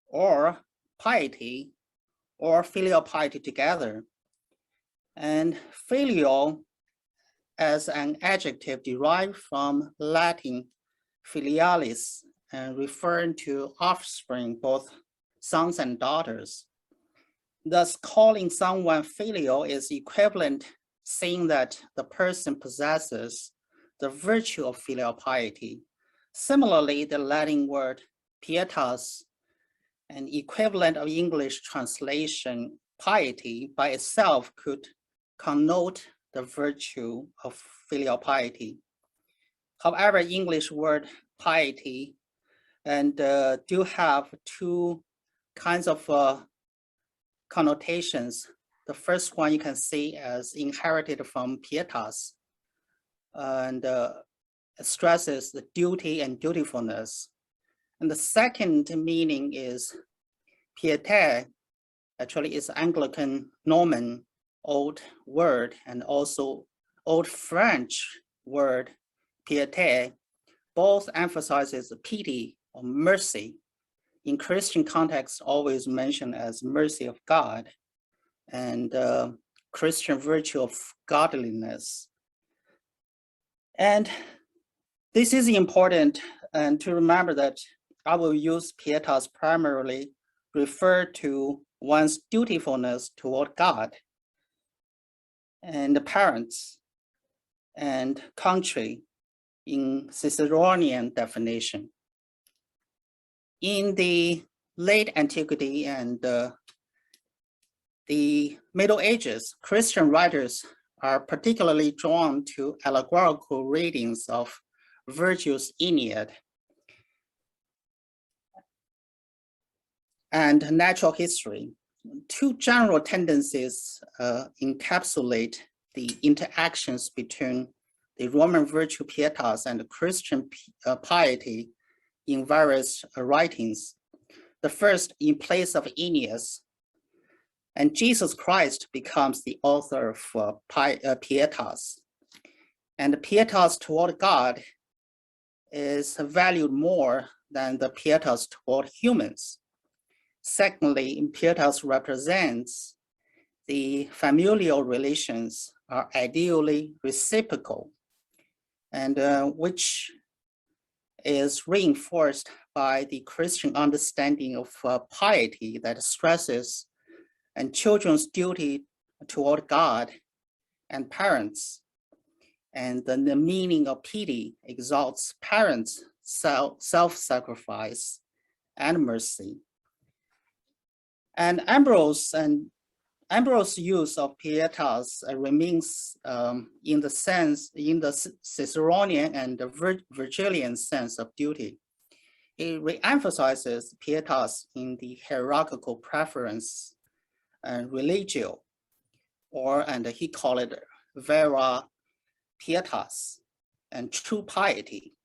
or piety, or filial piety together. And filial as an adjective derived from Latin filialis and referring to offspring, both sons and daughters. Thus, calling someone filial is equivalent saying that the person possesses the virtue of filial piety. Similarly, the Latin word pietas, an equivalent of English translation piety, by itself could connote the virtue of filial piety. However, English word piety and do have two kinds of connotations. The first one you can see as inherited from pietas, and stresses the duty and dutifulness. And the second meaning is piété, actually is Anglican Norman old word, and also Old French word piété, both emphasizes pity or mercy. In Christian context, always mentioned as mercy of God and Christian virtue of godliness. And this is important, and to remember that I will use pietas primarily refer to one's dutifulness toward God and the parents and country in Ciceronian definition. In the late antiquity and the Middle Ages, Christian writers are particularly drawn to allegorical readings of Virgil's Aeneid and natural history. Two general tendencies encapsulate the interactions between the Roman virtue pietas and Christian piety in various writings. The first, in place of Aeneas, and Jesus Christ becomes the author of pietas. And pietas toward God is valued more than the pietas toward humans. Secondly, pietas represents the familial relations are ideally reciprocal, and which is reinforced by the Christian understanding of piety that stresses and children's duty toward God and parents. And then the meaning of piety exalts parents' self-sacrifice and mercy. And Ambrose's use of pietas remains in the Ciceronian and the Virgilian sense of duty. It re-emphasizes pietas in the hierarchical preference and religio, and he called it vera pietas, and true piety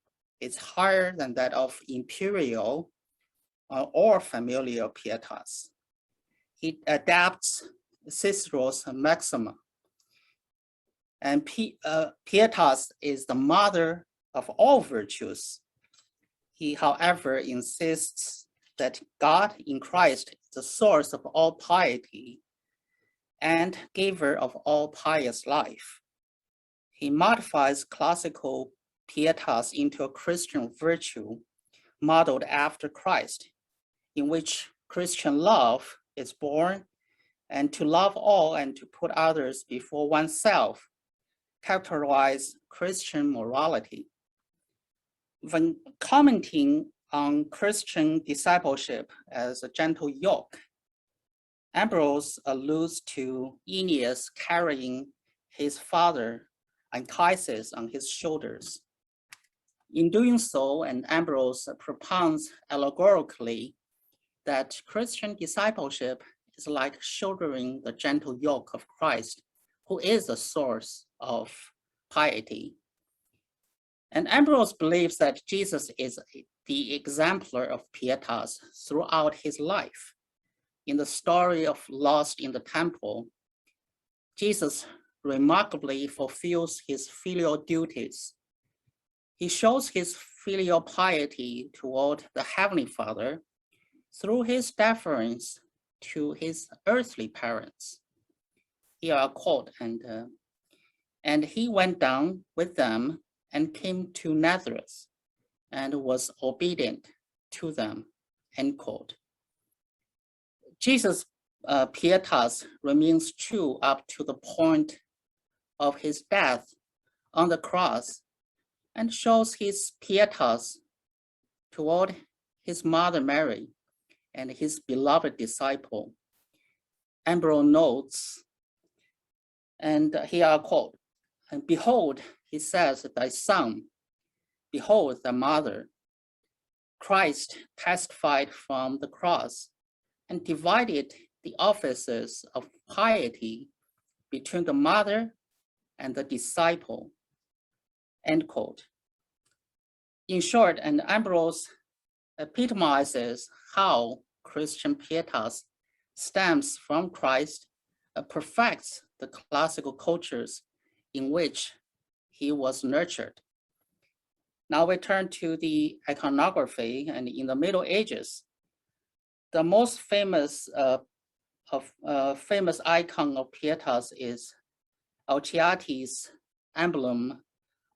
is higher than that of imperial or familial pietas. It adapts Cicero's maxima, and pietas is the mother of all virtues. He, however, insists that God in Christ is the source of all piety and giver of all pious life. He modifies classical pietas into a Christian virtue modeled after Christ, in which Christian love is born, and to love all and to put others before oneself characterize Christian morality. When commenting on Christian discipleship as a gentle yoke, Ambrose alludes to Aeneas carrying his father Anchises on his shoulders. In doing so, and Ambrose propounds allegorically that Christian discipleship is like shouldering the gentle yoke of Christ, who is the source of piety. And Ambrose believes that Jesus is the exemplar of pietas throughout his life. In the story of Lost in the Temple, Jesus remarkably fulfills his filial duties. He shows his filial piety toward the Heavenly Father through his deference to his earthly parents. Here are quote, and he went down with them and came to Nazareth and was obedient to them, end quote. Jesus' pietas remains true up to the point of his death on the cross, and shows his pietas toward his mother Mary and his beloved disciple. Ambrose notes, and here I quote, and behold, he says, thy son, behold, thy mother. Christ testified from the cross and divided the offices of piety between the mother and the disciple, end quote. In short, and Ambrose epitomizes how Christian pietas stems from Christ, perfects the classical cultures in which he was nurtured. Now we turn to the iconography, and in the Middle Ages, the most famous icon of pietas is Alciati's emblem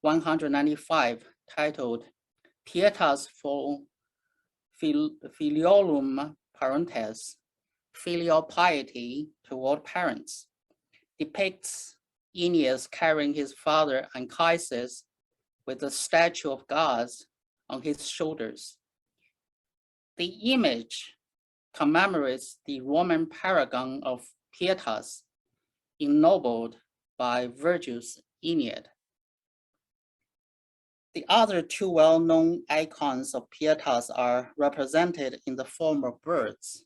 195, titled Pietas for Filiolum Parentes, filial piety toward parents, depicts Aeneas carrying his father Anchises with the statue of God on his shoulders. The image commemorates the Roman paragon of pietas ennobled by Virgil's Aeneid. The other two well-known icons of pietas are represented in the form of birds.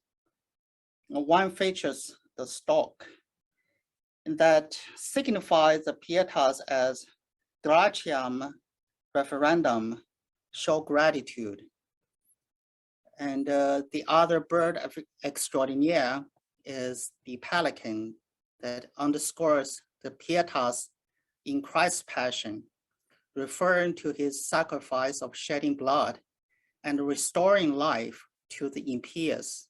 One features the stork, and that signifies the pietas as gratiam referendum, show gratitude. And the other bird extraordinaire is the pelican that underscores the pietas in Christ's passion, referring to his sacrifice of shedding blood and restoring life to the impious.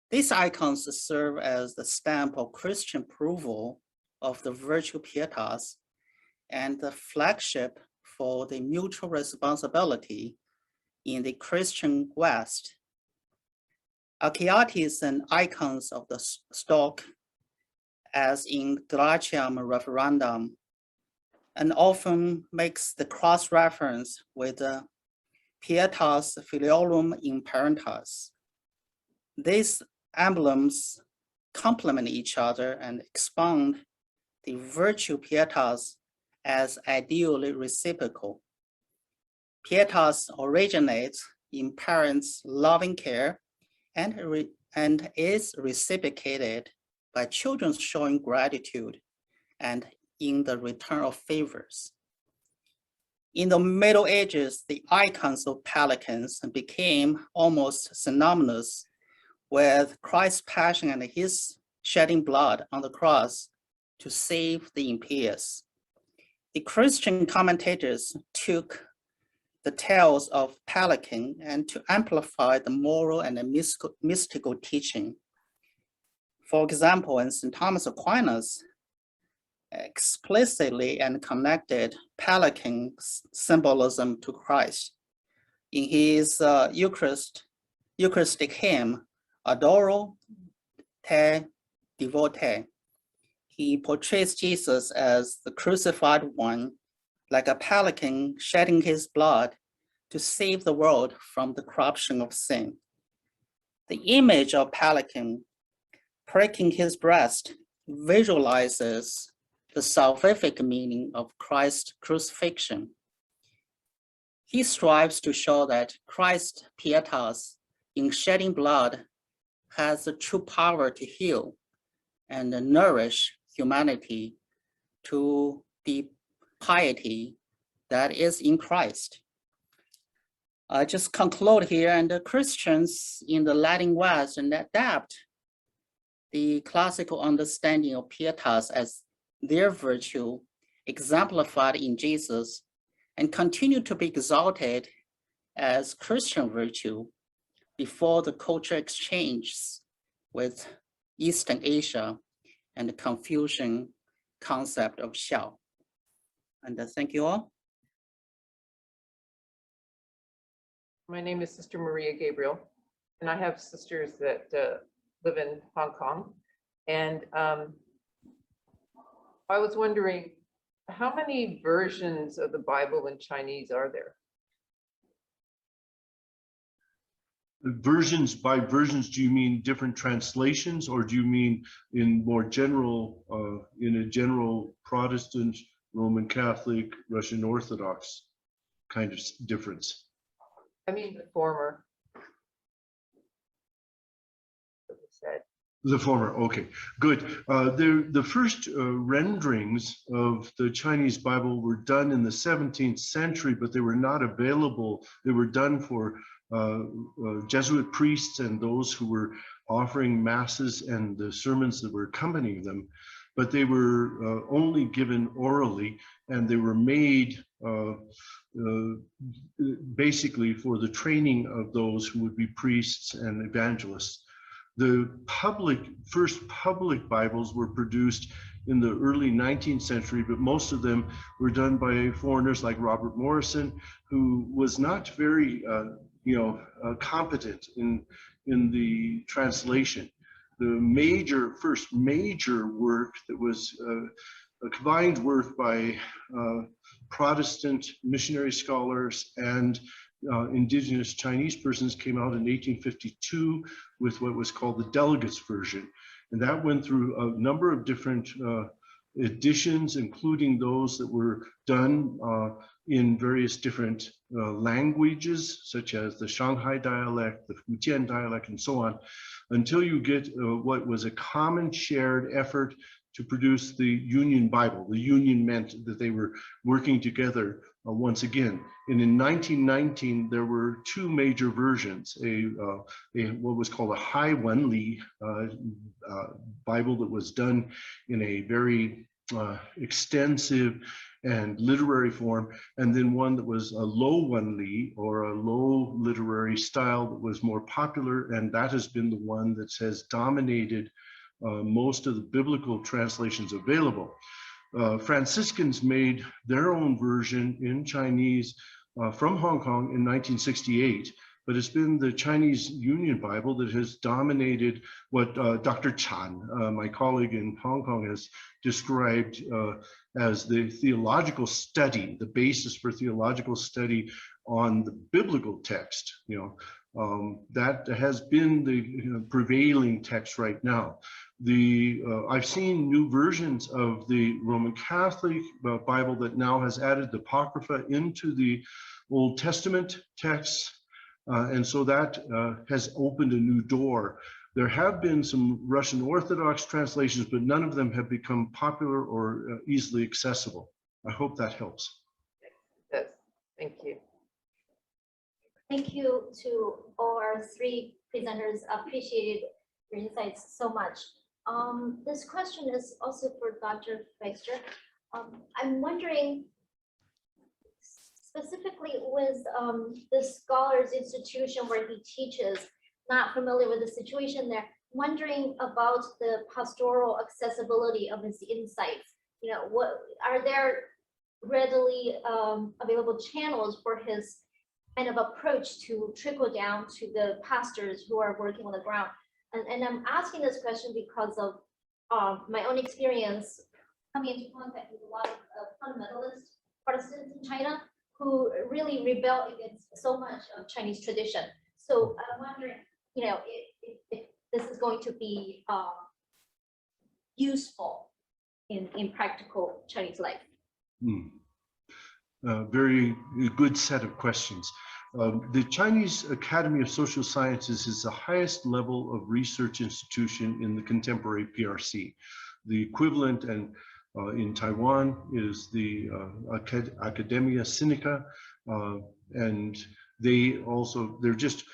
These icons serve as the stamp of Christian approval of the virtue pietas and the flagship for the mutual responsibility in the Christian West. Archaeates and icons of the stork, as in Gratiam Referendum, and often makes the cross-reference with the Pietas Filiolum in Parentas. These emblems complement each other and expound the virtue pietas as ideally reciprocal. Pietas originates in parents' loving care and is reciprocated by children showing gratitude and in the return of favors. In the Middle Ages, the icons of pelicans became almost synonymous with Christ's passion and his shedding blood on the cross to save the impious. The Christian commentators took the tales of pelican and to amplify the moral and the mystical teaching. For example, in St. Thomas Aquinas, explicitly and connected pelican symbolism to Christ. In his Eucharistic hymn, Adoro te devote, he portrays Jesus as the crucified one, like a pelican shedding his blood to save the world from the corruption of sin. The image of pelican pricking his breast visualizes the salvific meaning of Christ's crucifixion. He strives to show that Christ's pietas in shedding blood has the true power to heal and nourish humanity to the piety that is in Christ. I just conclude here, and the Christians in the Latin West and adapt the classical understanding of pietas as their virtue exemplified in Jesus and continue to be exalted as Christian virtue before the culture exchanges with Eastern Asia and the Confucian concept of Xiao. And thank you all. My name is Sister Maria Gabriel, and I have sisters that live in Hong Kong. And I was wondering, how many versions of the Bible in Chinese are there? Versions, by versions, do you mean different translations, or do you mean in more general, in a general Protestant, Roman Catholic, Russian Orthodox kind of difference? I mean the former. Said. The former, okay, good. The first renderings of the Chinese Bible were done in the 17th century, but they were not available. They were done for Jesuit priests and those who were offering masses and the sermons that were accompanying them, but they were only given orally, and they were made basically for the training of those who would be priests and evangelists. The first public Bibles were produced in the early 19th century, but most of them were done by foreigners like Robert Morrison, who was not very competent in the translation. The first major work that was a combined work by Protestant missionary scholars and indigenous Chinese persons came out in 1852 with what was called the Delegates version. And that went through a number of different editions, including those that were done in various different languages, such as the Shanghai dialect, the Fujian dialect, and so on, until you get what was a common shared effort to produce the Union Bible. The Union meant that they were working together once again. And in 1919, there were two major versions, what was called a Hai Wenli Bible that was done in a very extensive and literary form, and then one that was a low Wenli, or a low literary style that was more popular, and that has been the one that has dominated most of the biblical translations available. Franciscans made their own version in Chinese from Hong Kong in 1968, but it's been the Chinese Union Bible that has dominated what Dr. Chan, my colleague in Hong Kong, has described as the theological study, the basis for theological study on the biblical text. That has been the prevailing text right now. I've seen new versions of the Roman Catholic Bible that now has added the Apocrypha into the Old Testament texts. And so that has opened a new door. There have been some Russian Orthodox translations, but none of them have become popular or easily accessible. I hope that helps. Yes, thank you. Thank you to all our three presenters. Appreciated your insights so much. This question is also for Dr. Feister. I'm wondering, specifically with the scholars institution where he teaches, not familiar with the situation there, wondering about the pastoral accessibility of his insights. What are there readily available channels for his kind of approach to trickle down to the pastors who are working on the ground? And I'm asking this question because of my own experience coming into contact with a lot of fundamentalist Protestants in China who really rebel against so much of Chinese tradition. So I'm wondering, if this is going to be useful in practical Chinese life. Very good set of questions. The Chinese Academy of Social Sciences is the highest level of research institution in the contemporary PRC. The equivalent in Taiwan is the Academia Sinica, and they're just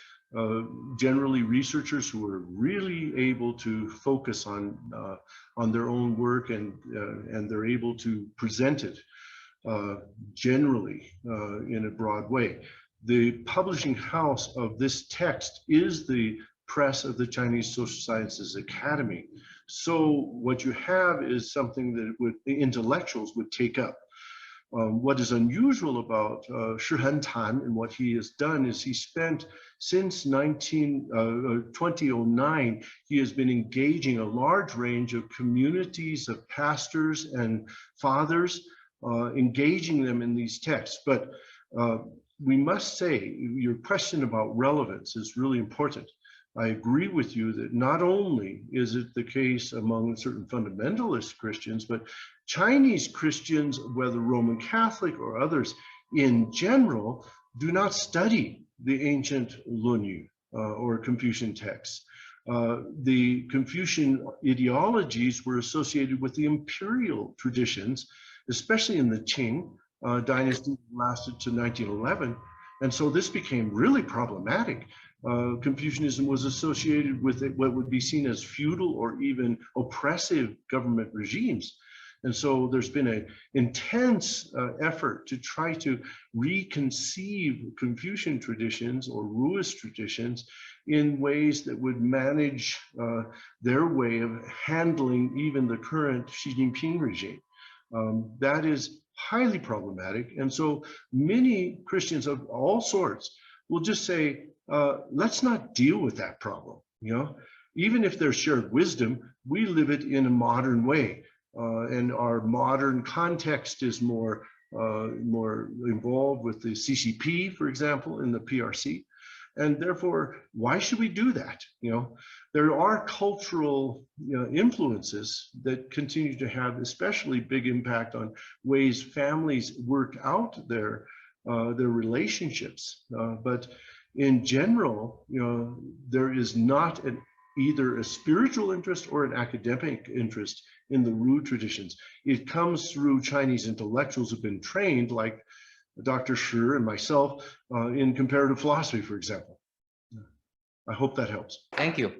generally researchers who are really able to focus on their own work, and they're able to present it generally in a broad way. The publishing house of this text is the press of the Chinese Social Sciences Academy. So what you have is something that the intellectuals would take up. What is unusual about Shi Tan and what he has done is he spent, since 2009, he has been engaging a large range of communities of pastors and fathers, engaging them in these texts. But we must say, your question about relevance is really important. I agree with you that not only is it the case among certain fundamentalist Christians, but Chinese Christians, whether Roman Catholic or others in general, do not study the ancient Lunyu or Confucian texts. The Confucian ideologies were associated with the imperial traditions, especially in the Qing dynasty that lasted to 1911. And so this became really problematic. Confucianism was associated with what would be seen as feudal or even oppressive government regimes. And so there's been an intense effort to try to reconceive Confucian traditions or Ruist traditions in ways that would manage their way of handling even the current Xi Jinping regime. That is highly problematic. And so many Christians of all sorts will just say, let's not deal with that problem. Even if there's shared wisdom, we live it in a modern way. And our modern context is more involved with the CCP, for example, in the PRC. And therefore, why should we do that? You know, there are cultural, you know, influences that continue to have especially big impact on ways families work out their relationships. But in general, you know, there is not either a spiritual interest or an academic interest in the Ru traditions. It comes through Chinese intellectuals who've been trained, like Dr. Shi and myself, in comparative philosophy, for example. I hope that helps. Thank you.